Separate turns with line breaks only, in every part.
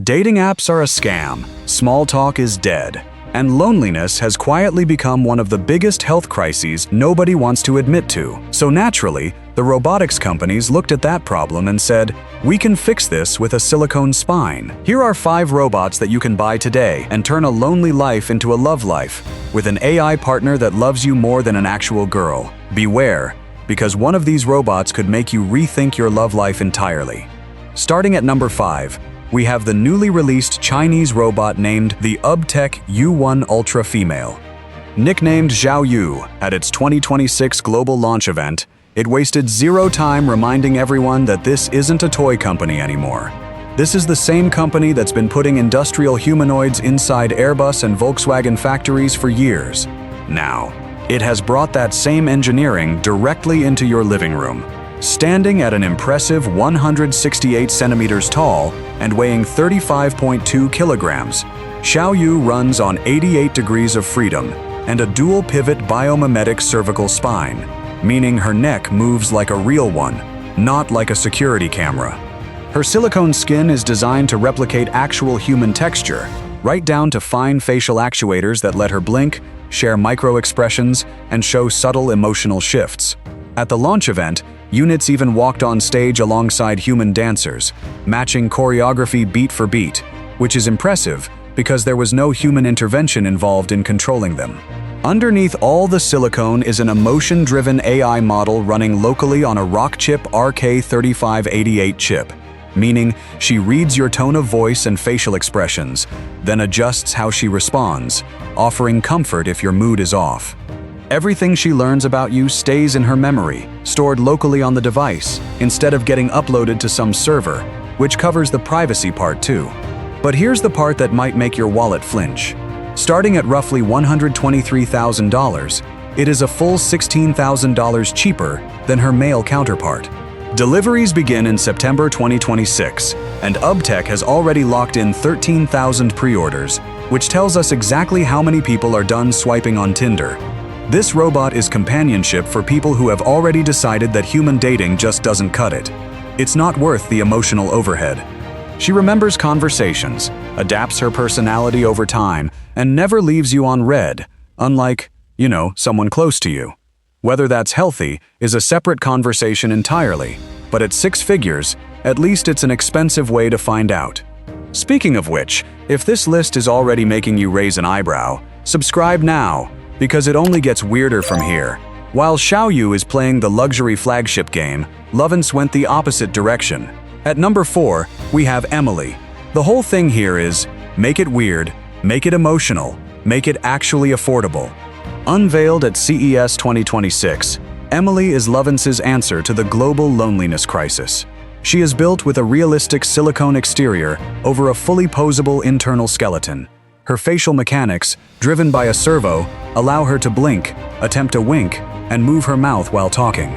Dating apps are a scam, small talk is dead, and loneliness has quietly become one of the biggest health crises nobody wants to admit to. So naturally, the robotics companies looked at that problem and said, we can fix this with a silicone spine. Here are 5 robots that you can buy today and turn a lonely life into a love life, with an AI partner that loves you more than an actual girl. Beware, because one of these robots could make you rethink your love life entirely. Starting at number 5, we have the newly released Chinese robot named the UBTECH U1 Ultra Female. Nicknamed Xiao Yu at its 2026 global launch event, it wasted zero time reminding everyone that this isn't a toy company anymore. This is the same company that's been putting industrial humanoids inside Airbus and Volkswagen factories for years. Now, it has brought that same engineering directly into your living room. Standing at an impressive 168 centimeters tall and weighing 35.2 kilograms, Xiao Yu runs on 88 degrees of freedom and a dual-pivot biomimetic cervical spine, meaning her neck moves like a real one, not like a security camera. Her silicone skin is designed to replicate actual human texture, right down to fine facial actuators that let her blink, share micro-expressions, and show subtle emotional shifts. At the launch event, units even walked on stage alongside human dancers, matching choreography beat for beat, which is impressive because there was no human intervention involved in controlling them. Underneath all the silicone is an emotion-driven AI model running locally on a Rockchip RK3588 chip, meaning she reads your tone of voice and facial expressions, then adjusts how she responds, offering comfort if your mood is off. Everything she learns about you stays in her memory, stored locally on the device, instead of getting uploaded to some server, which covers the privacy part too. But here's the part that might make your wallet flinch. Starting at roughly $123,000, it is a full $16,000 cheaper than her male counterpart. Deliveries begin in September 2026, and UBTECH has already locked in 13,000 pre-orders, which tells us exactly how many people are done swiping on Tinder. This robot is companionship for people who have already decided that human dating just doesn't cut it. It's not worth the emotional overhead. She remembers conversations, adapts her personality over time, and never leaves you on red, unlike, someone close to you. Whether that's healthy is a separate conversation entirely, but at 6 figures, at least it's an expensive way to find out. Speaking of which, if this list is already making you raise an eyebrow, subscribe now, because it only gets weirder from here. While Xiao Yu is playing the luxury flagship game, Lovense went the opposite direction. At number 4, we have Emily. The whole thing here is, make it weird, make it emotional, make it actually affordable. Unveiled at CES 2026, Emily is Lovense's answer to the global loneliness crisis. She is built with a realistic silicone exterior over a fully posable internal skeleton. Her facial mechanics, driven by a servo, allow her to blink, attempt a wink, and move her mouth while talking.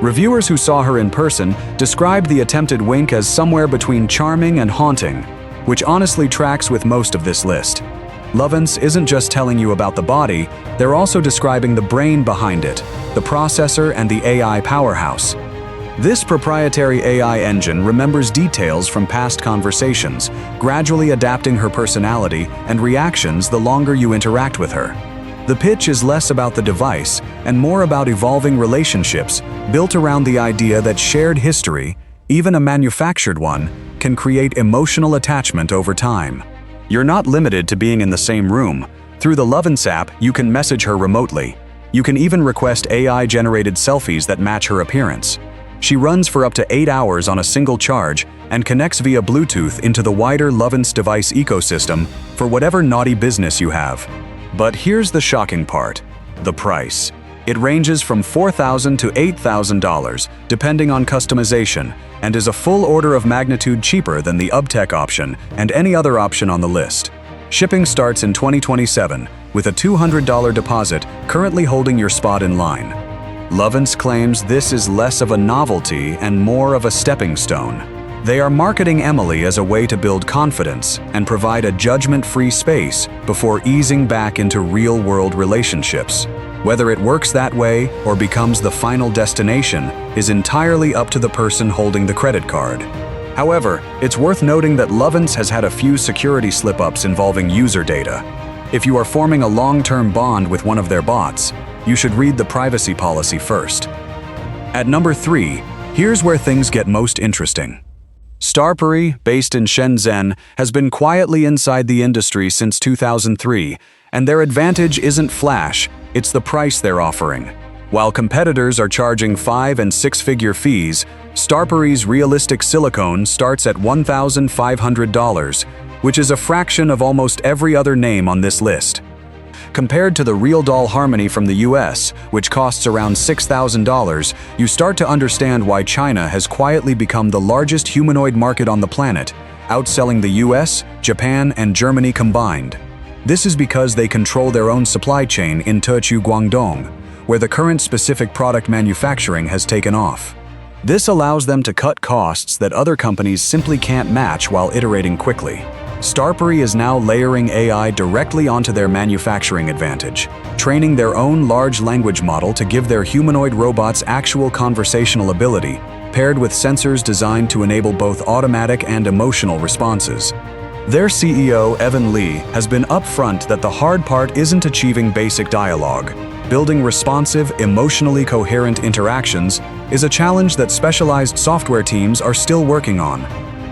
Reviewers who saw her in person described the attempted wink as somewhere between charming and haunting, which honestly tracks with most of this list. Lovense isn't just telling you about the body, they're also describing the brain behind it, the processor and the AI powerhouse. This proprietary AI engine remembers details from past conversations, gradually adapting her personality and reactions the longer you interact with her. The pitch is less about the device and more about evolving relationships built around the idea that shared history, even a manufactured one, can create emotional attachment over time. You're not limited to being in the same room. Through the Lovense app, you can message her remotely. You can even request AI-generated selfies that match her appearance. She runs for up to 8 hours on a single charge and connects via Bluetooth into the wider Lovense device ecosystem for whatever naughty business you have. But here's the shocking part: the price. It ranges from $4,000 to $8,000, depending on customization, and is a full order of magnitude cheaper than the UBTECH option and any other option on the list. Shipping starts in 2027, with a $200 deposit currently holding your spot in line. Lovense claims this is less of a novelty and more of a stepping stone. They are marketing Emily as a way to build confidence and provide a judgment-free space before easing back into real-world relationships. Whether it works that way or becomes the final destination is entirely up to the person holding the credit card. However, it's worth noting that Lovense has had a few security slip-ups involving user data. If you are forming a long-term bond with one of their bots, you should read the privacy policy first. At number 3, here's where things get most interesting. Starpery, based in Shenzhen, has been quietly inside the industry since 2003, and their advantage isn't flash, it's the price they're offering. While competitors are charging 5- and 6-figure fees, Starpery's realistic silicone starts at $1,500, which is a fraction of almost every other name on this list. Compared to the Real Doll Harmony from the US, which costs around $6,000, you start to understand why China has quietly become the largest humanoid market on the planet, outselling the US, Japan, and Germany combined. This is because they control their own supply chain in Techu, Guangdong, where the current specific product manufacturing has taken off. This allows them to cut costs that other companies simply can't match while iterating quickly. Starpery is now layering AI directly onto their manufacturing advantage, training their own large language model to give their humanoid robots actual conversational ability, paired with sensors designed to enable both automatic and emotional responses. Their CEO, Evan Lee, has been upfront that the hard part isn't achieving basic dialogue. Building responsive, emotionally coherent interactions is a challenge that specialized software teams are still working on.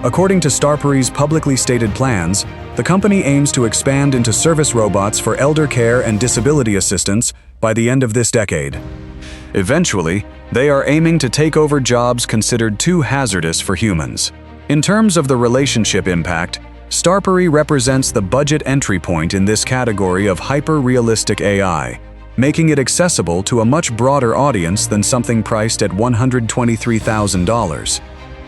According to Starpery's publicly stated plans, the company aims to expand into service robots for elder care and disability assistance by the end of this decade. Eventually, they are aiming to take over jobs considered too hazardous for humans. In terms of the relationship impact, Starpery represents the budget entry point in this category of hyper-realistic AI, making it accessible to a much broader audience than something priced at $123,000.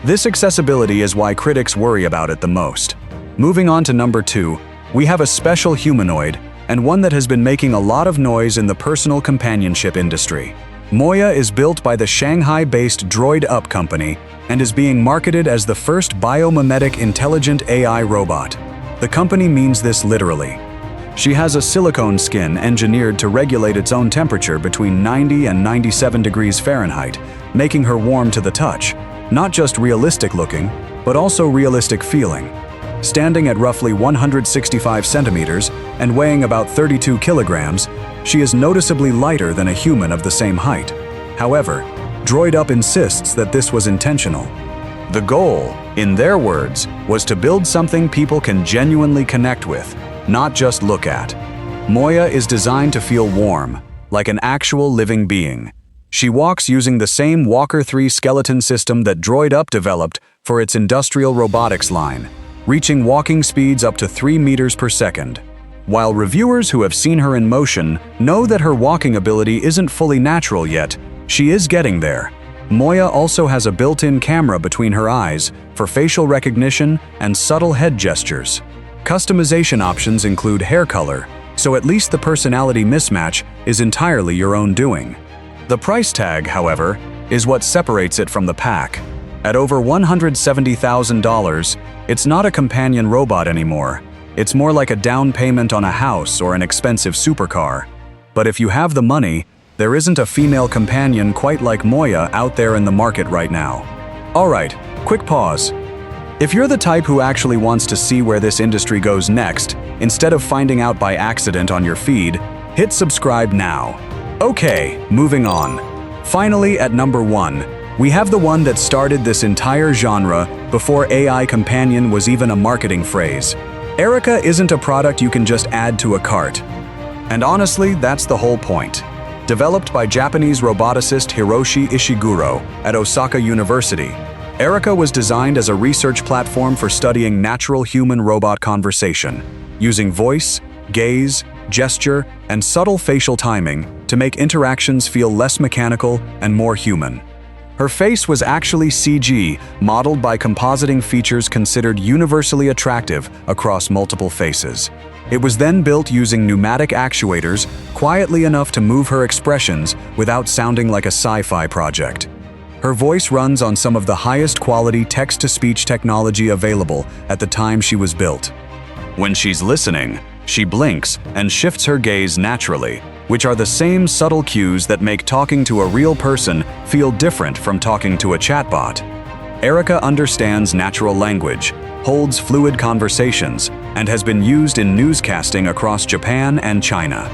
This accessibility is why critics worry about it the most. Moving on to number 2, we have a special humanoid, and one that has been making a lot of noise in the personal companionship industry. Moya is built by the Shanghai-based Droid Up company and is being marketed as the first biomimetic intelligent AI robot. The company means this literally. She has a silicone skin engineered to regulate its own temperature between 90 and 97 degrees Fahrenheit, making her warm to the touch. Not just realistic looking, but also realistic feeling. Standing at roughly 165 centimeters and weighing about 32 kilograms, she is noticeably lighter than a human of the same height. However, Droid Up insists that this was intentional. The goal, in their words, was to build something people can genuinely connect with, not just look at. Moya is designed to feel warm, like an actual living being. She walks using the same Walker 3 skeleton system that Droid Up developed for its industrial robotics line, reaching walking speeds up to 3 meters per second. While reviewers who have seen her in motion know that her walking ability isn't fully natural yet, she is getting there. Moya also has a built-in camera between her eyes for facial recognition and subtle head gestures. Customization options include hair color, so at least the personality mismatch is entirely your own doing. The price tag, however, is what separates it from the pack. At over $170,000, it's not a companion robot anymore. It's more like a down payment on a house or an expensive supercar. But if you have the money, there isn't a female companion quite like Moya out there in the market right now. Alright, quick pause. If you're the type who actually wants to see where this industry goes next, instead of finding out by accident on your feed, hit subscribe now. Okay, moving on. Finally, at number 1, we have the one that started this entire genre before AI Companion was even a marketing phrase. Erica isn't a product you can just add to a cart. And honestly, that's the whole point. Developed by Japanese roboticist Hiroshi Ishiguro at Osaka University, Erica was designed as a research platform for studying natural human-robot conversation, using voice, gaze, gesture, and subtle facial timing to make interactions feel less mechanical and more human. Her face was actually CG, modeled by compositing features considered universally attractive across multiple faces. It was then built using pneumatic actuators quietly enough to move her expressions without sounding like a sci-fi project. Her voice runs on some of the highest quality text-to-speech technology available at the time she was built. When she's listening, she blinks and shifts her gaze naturally, which are the same subtle cues that make talking to a real person feel different from talking to a chatbot. Erica understands natural language, holds fluid conversations, and has been used in newscasting across Japan and China.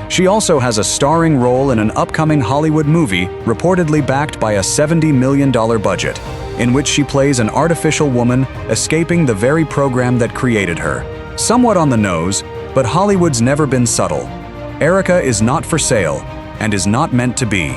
She also has a starring role in an upcoming Hollywood movie reportedly backed by a $70 million budget, in which she plays an artificial woman escaping the very program that created her. Somewhat on the nose, but Hollywood's never been subtle. Erica is not for sale and is not meant to be.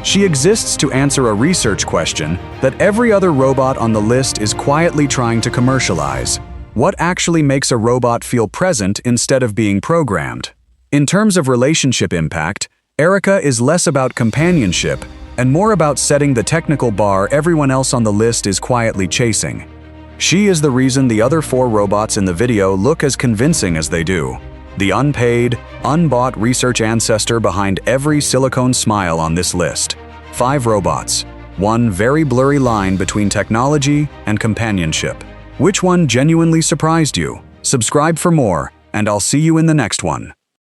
She exists to answer a research question that every other robot on the list is quietly trying to commercialize. What actually makes a robot feel present instead of being programmed? In terms of relationship impact, Erica is less about companionship and more about setting the technical bar everyone else on the list is quietly chasing. She is the reason the other 4 robots in the video look as convincing as they do. The unpaid, unbought research ancestor behind every silicone smile on this list. 5 robots. One very blurry line between technology and companionship. Which one genuinely surprised you? Subscribe for more, and I'll see you in the next one.